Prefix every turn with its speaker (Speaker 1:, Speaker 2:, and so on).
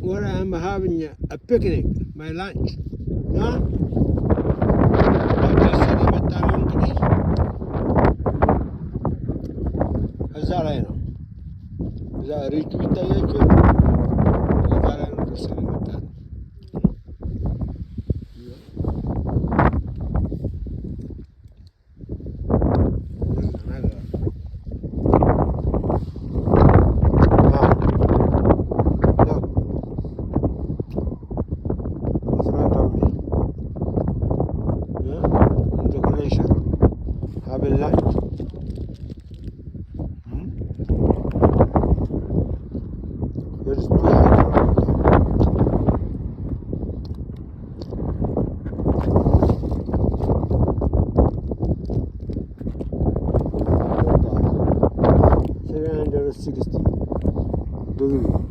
Speaker 1: where I'm having a picnic, my lunch. Huh? እዛ ላይ ነው። እዛ ሪቹ ይታያቸው። እዛ ላይ ነው ደርሰን የመጣነው። Glacier, having lunch. There's 360 degrees.